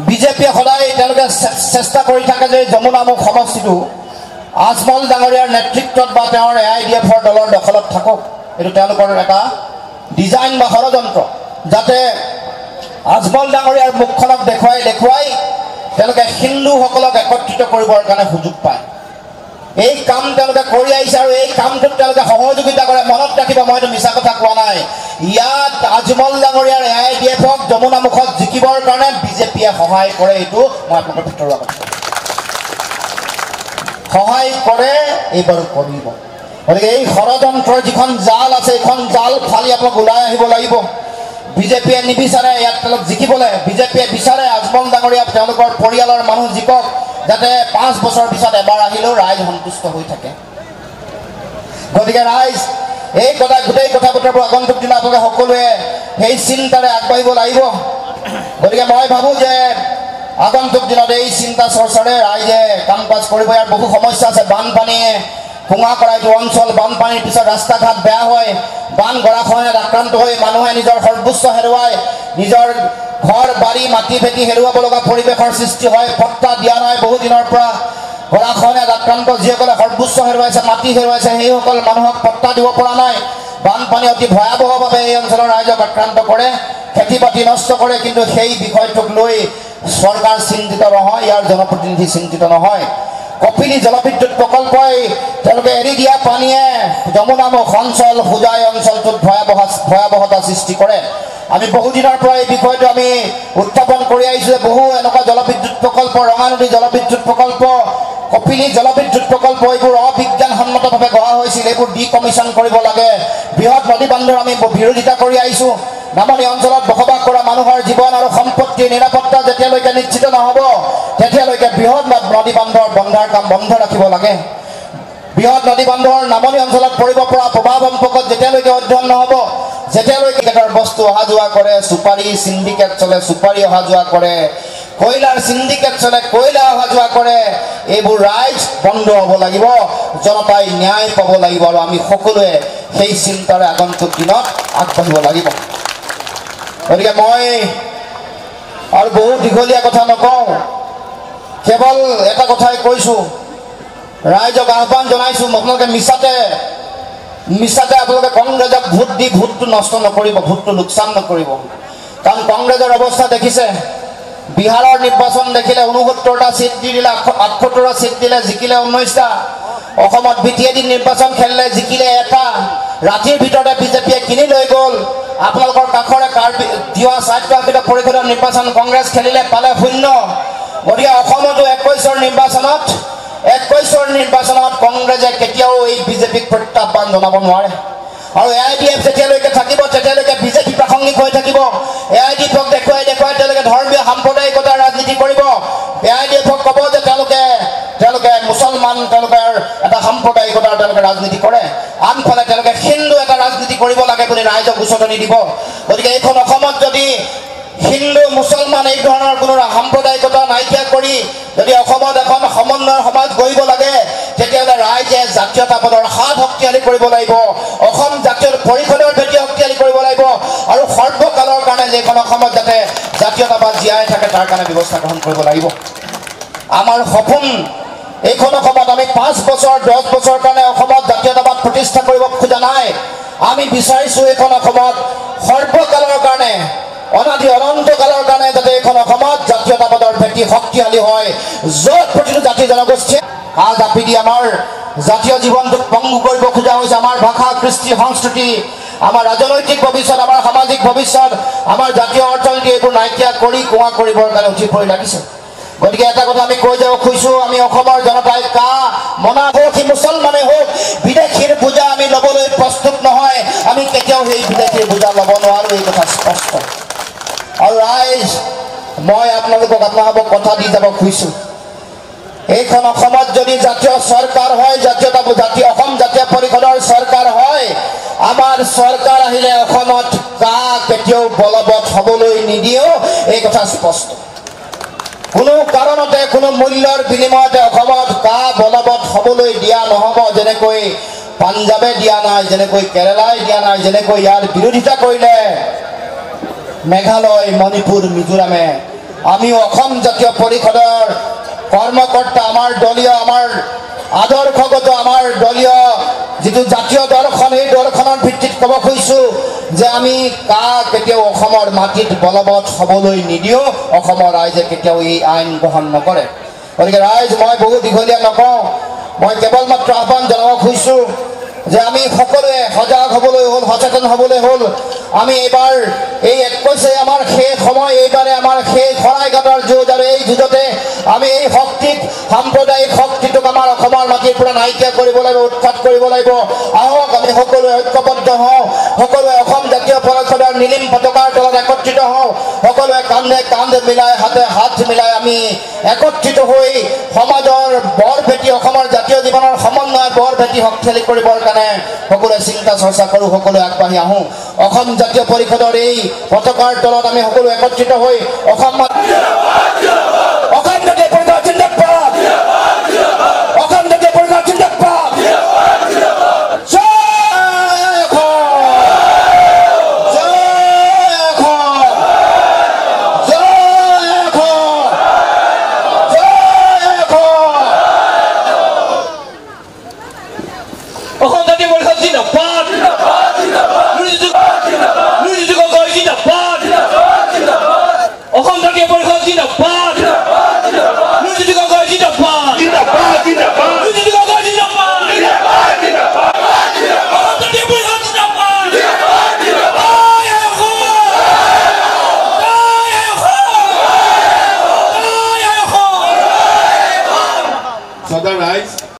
বিজেপিয়ে সদায় তেওঁলোকে চেষ্টা কৰি থাকে যে যমুনামুখ সমষ্টিটো আজমল ডাঙৰীয়াৰ নেতৃত্বত বা তেওঁৰ AIDFৰ দলৰ দখলত থাকক। এইটো তেওঁলোকৰ এটা ডিজাইন বা ষড়যন্ত্ৰ, যাতে আজমল ডাঙৰীয়াৰ মুখখনক দেখুৱাই তেওঁলোকে হিন্দুসকলক একত্ৰিত কৰিবৰ কাৰণে সুযোগ পায়। এই কাম তেওঁলোকে কৰি আহিছে আৰু এই কামটোত তেওঁলোকে সহযোগিতা কৰে। মনত ৰাখিব, মইতো মিছা কথা কোৱা নাই। ইয়াত আজমল ডাঙৰীয়াৰ AIDFক যমুনামুখত জিকিবৰ কাৰণে বিজেপিয়ে সহায় কৰে। এইটো মই আপোনালোকৰ ভিতৰুৱা কথা, সহায় কৰে, এইবাৰো কৰিব। গতিকে এই ষড়যন্ত্ৰৰ যিখন জাল আছে, এইখন জাল ফালি আপোনালোক ওলাই আহিব লাগিব। বিজেপিয়ে নিবিচাৰে ইয়াত তেওঁলোক জিকিবলৈ। বিজেপিয়ে বিচাৰে আজমল ডাঙৰীয়া তেওঁলোকৰ পৰিয়ালৰ মানুহ জিকক, যাতে 5 বছৰ পিছত এবাৰ আহিলেও ৰাইজ সন্তুষ্ট হৈ থাকে। গতিকে ৰাইজ এই গোটেই কথা বতৰাবোৰ আগন্তুক দিনা আপোনালোকে সকলোৱে সেই চিন্তাৰে আগবাঢ়িব লাগিব। গতিকে মই ভাবোঁ যে আগন্তুক দিনত এই চিন্তা চৰ্চাৰে ৰাইজে কাম কাজ কৰিব। ইয়াৰ বহু সমস্যা আছে। বানপানীয়ে ভুঙা কৰা এইটো অঞ্চল, বানপানীৰ পিছত ৰাস্তা ঘাট বেয়া হয়, বান গৰাখহনীয়াত আক্ৰান্ত হৈ মানুহে নিজৰ সৰ্বোচ্চ হেৰুৱাই, নিজৰ ঘৰ বাৰী মাটি ভেটি হেৰুৱাব লগা পৰিৱেশৰ সৃষ্টি হয়। পট্টা দিয়া নাই বহু দিনৰ পৰা। গৰাখহনীয়াত আক্ৰান্ত যিসকলে সৰ্বোচ্চ হেৰুৱাইছে, মাটি হেৰুৱাইছে, সেইসকল মানুহক পট্টা দিব পৰা নাই। বানপানী অতি ভয়াৱহভাৱে এই অঞ্চলৰ ৰাইজক আক্ৰান্ত কৰে, খেতি বাতি নষ্ট কৰে। কিন্তু সেই বিষয়টোক লৈ চৰকাৰ চিন্তিত নহয়, ইয়াৰ জনপ্ৰতিনিধি চিন্তিত নহয়। কপিলী জলবিদ্যুৎ প্ৰকল্পই তেওঁলোকে এৰি দিয়া পানীয়ে যমুনামুখ অঞ্চল, হোজাই অঞ্চলটোত ভয়াৱহতা সৃষ্টি কৰে। আমি বহুদিনৰ পৰা এই বিষয়টো আমি উত্থাপন কৰি আহিছোঁ যে বহু এনেকুৱা জলবিদ্যুৎ প্ৰকল্প, ৰঙানদী জলবিদ্যুৎ প্ৰকল্প, কপিলী জলবিদ্যুৎ প্ৰকল্প, এইবোৰ অবিজ্ঞানসন্মতভাৱে গঢ়া হৈছিল। এইবোৰ ডিকমিছন কৰিব লাগে। বৃহৎ নদী বান্ধৰ আমি বিৰোধিতা কৰি আহিছোঁ। নামনি অঞ্চলত বসবাস কৰা মানুহৰ জীৱন আৰু সম্পত্তিৰ নিৰাপত্তা যেতিয়ালৈকে নিশ্চিত নহ'ব, তেতিয়ালৈকে বৃহৎ নদী বন্ধাৰ কাম বন্ধ ৰাখিব লাগে। বৃহৎ নদী বান্ধৰ নামনি অঞ্চলত পৰিব পৰা প্ৰভাৱ সম্পৰ্কত যেতিয়ালৈকে অধ্যয়ন নহ'ব, যেতিয়ালৈকে বস্তু অহা যোৱা কৰে, চুপাৰী চিণ্ডিকেট চলে, চুপাৰী অহা যোৱা কৰে, কয়লাৰ চিণ্ডিকেট চলে, কয়লা অহা যোৱা কৰে, এইবোৰ ৰাইজ বন্ধ হ'ব লাগিব। জনতাই ন্যায় পাব লাগিব আৰু আমি সকলোৱে সেই চিন্তাৰে আগন্তুক দিনত আগবাঢ়িব লাগিব। গতিকে মই আৰু বহু দীঘলীয়া কথা নকওঁ, কেৱল এটা কথাই কৈছোঁ, ৰাইজক আহ্বান জনাইছোঁ, আপোনালোকে মিছাতে আপোনালোকে কংগ্ৰেছক ভোট দি ভোটটো নষ্ট নকৰিব, ভোটটো লোকচান নকৰিব। কাৰণ কংগ্ৰেছৰ অৱস্থা দেখিছে। বিহাৰৰ নিৰ্বাচন দেখিলে 69টা ছিট দি দিলে, 78টা ছিট দিলে, জিকিলে 19টা। অসমত BTAD নিৰ্বাচন খেলিলে, জিকিলে 1টা। ৰাতিৰ ভিতৰতে বিজেপিয়ে কিনি লৈ গ'ল। আপোনালোকৰ কাষৰে তিৱা স্বায়ত্তশাসিত পৰিষদৰ নিৰ্বাচন কংগ্ৰেছ খেলিলে, পালে 0। গতিকে অসমতো 21ৰ নিৰ্বাচনত কংগ্ৰেছে কেতিয়াও এই বিজেপিক প্ৰত্যাহ্বান জনাব নোৱাৰে। আৰু AIDF যেতিয়ালৈকে থাকিব, তেতিয়ালৈকে বিজেপি প্ৰাসংগিক হৈ থাকিব। AIDFক দেখুৱাই তেওঁলোকে ধৰ্মীয় সাম্প্ৰদায়িকতাৰ ৰাজনীতি কৰিব। AIDFক ক'ব যে তেওঁলোকে মুছলমান, তেওঁলোকৰ এটা সাম্প্ৰদায়িকতাৰ তেওঁলোকে ৰাজনীতি কৰে। আনফালে তেওঁলোকে হিন্দু এটা ৰাজনীতি কৰিব লাগে বুলি ৰাইজক উচতনি দিব। গতিকে এইখন অসমত যদি হিন্দু মুছলমান এই ধৰণৰ কোনো সাম্প্ৰদায়িকতা নাইকিয়া কৰি যদি অসমত এখন সমন্বয়ৰ সমাজ গঢ়িব লাগে, তেতিয়াহ'লে ৰাইজে জাতীয়তাবাদৰ হাত শক্তিশালী কৰিব লাগিব, অসম জাতীয় পৰিষদৰ ভেটি শক্তিশালী কৰিব লাগিব আৰু সৰ্বকালৰ কাৰণে যিখন অসমত যাতে জাতীয়তাবাদ জীয়াই থাকে তাৰ কাৰণে ব্যৱস্থা গ্ৰহণ কৰিব লাগিব। আমাৰ সপোন এইখন অসমত আমি 5 বছৰ 10 বছৰৰ কাৰণে অসমত জাতীয়তাবাদ প্ৰতিষ্ঠা কৰিব খোজা নাই। আমি বিচাৰিছোঁ এইখন অসমত সৰ্বকালৰ কাৰণে, অনাদি অনন্তকালৰ কাৰণে যাতে এইখন অসমত জাতীয়তাবাদৰ ভেটি শক্তিশালী হয়, য'ত প্ৰতিটো জাতি জনগোষ্ঠীয়ে কাজ আপি দি আমাৰ জাতীয় জীৱনটোক পংগু কৰিব খোজা হৈছে। আমাৰ ভাষা, কৃষ্টি, সংস্কৃতি, আমাৰ ৰাজনৈতিক ভৱিষ্যত, আমাৰ সামাজিক ভৱিষ্যত, আমাৰ জাতীয় অৰ্থনীতি এইবোৰ নাইকিয়া কৰি কুঁৱা কৰিবৰ কাৰণে উঠি পৰি লাগিছে। গতিকে এটা কথা আমি কৈ যাব খুজিছোঁ, আমি অসমৰ জনতাই মনা হওক, সি মুছলমানে হওক, বিদেশীৰ বোজা আমি ল'বলৈ প্ৰস্তুত নহয়। আমি কেতিয়াও সেই বিদেশীৰ বোজা ল'ব নোৱাৰোঁ, এই কথা স্পষ্ট। আৰু ৰাইজ, মই আপোনালোকক কথা দি যাব খুজিছোঁ, এইখন অসমত যদি জাতীয় চৰকাৰ হয়, অসম জাতীয় পৰিষদৰ চৰকাৰ হয়, আমাৰ চৰকাৰ আহিলে অসমত কেতিয়াও বলবৎ হ'বলৈ নিদিয়েও, এই কথা স্পষ্ট। কোনো কাৰণতে কোনো মূল্যৰ বিনিময়তে অসমত বলবৎ হ'বলৈ দিয়া নহ'ব। যেনেকৈ পাঞ্জাবে দিয়া নাই, যেনেকৈ কেৰালাই দিয়া নাই, যেনেকৈ ইয়াৰ বিৰোধিতা কৰিলে মেঘালয়, মণিপুৰ, মিজোৰামে, আমি অসম জাতীয় পৰিষদৰ কৰ্মকৰ্তা আমাৰ দলীয় আমাৰ আদৰ্শগত আমাৰ দলীয় যিটো জাতীয় দলখন এই দলখনৰ ভিত্তিত ক'ব খুজিছোঁ যে আমি কাক কেতিয়াও অসমৰ মাটিত বলবৎ হ'বলৈ নিদিওঁ অসমৰ ৰাইজে কেতিয়াও এই আইন গ্ৰহণ নকৰে গতিকে ৰাইজ মই বহু দীঘলীয়া নকওঁ মই কেৱল মাত্ৰ আহ্বান জনাব খুজিছোঁ যে আমি সকলোৱে সজাগ হ'বলৈ হ'ল সচেতন হ'বলৈ হ'ল আমি এইবাৰ এই 21 আমাৰ শেষ সময় এইবাৰে আমাৰ শেষ শৰাইঘাটৰ যুঁজ আৰু এই যুঁজতে আমি এই শক্তিক সাম্প্ৰদায়িক শক্তিটোক আমাৰ অসমৰ মাটিৰ পৰা নাইকিয়া কৰিব লাগিব উৎখাত কৰিব লাগিব আহক আমি সকলোৱে ঐক্যবদ্ধ হওঁ সকলোৱে অসম জাতীয় পৰিষদৰ নীলিম পতাকাৰ তলত একত্ৰিত হওঁ সকলোৱে কান্ধে কান্ধ মিলাই হাতে হাত মিলাই আমি একত্ৰিত হৈ সমাজৰ বৰ ভেটি অসমৰ জাতীয় জীৱনৰ সমন্বয় বৰ ভেটি শক্তিশালী কৰিবৰ কাৰণে সকলোৱে চিন্তা চৰ্চা কৰোঁ সকলোৱে আগবাঢ়ি আহোঁ অসম জাতীয় পৰিষদৰ এই পতাকাৰ তলত আমি সকলো একত্ৰিত হৈ অসম